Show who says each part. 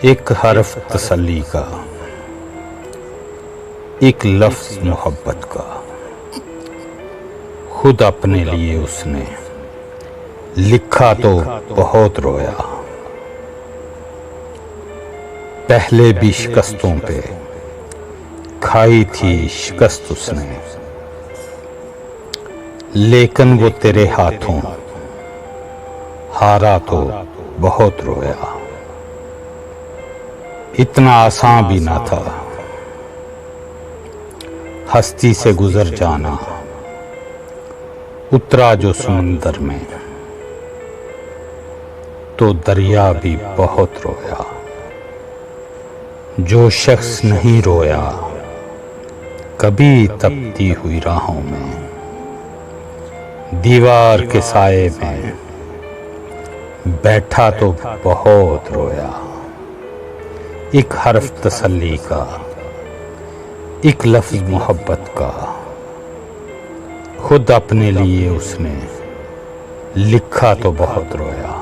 Speaker 1: एक हरफ तसल्ली का, एक लफ्ज मोहब्बत का, खुद अपने लिए उसने लिखा तो बहुत रोया। पहले भी शिकस्तों पे खाई थी शिकस्त उसने, लेकिन वो तेरे हाथों हारा तो बहुत रोया। इतना आसान भी ना था हस्ती से गुजर जाना, उतरा जो समंदर में तो दरिया भी बहुत रोया। जो शख्स नहीं रोया कभी तपती हुई राहों में, दीवार के साए में बैठा तो बहुत रोया। एक हर्फ तसल्ली का, एक लफ्ज मोहब्बत का, खुद अपने लिए उसने लिखा तो बहुत रोया।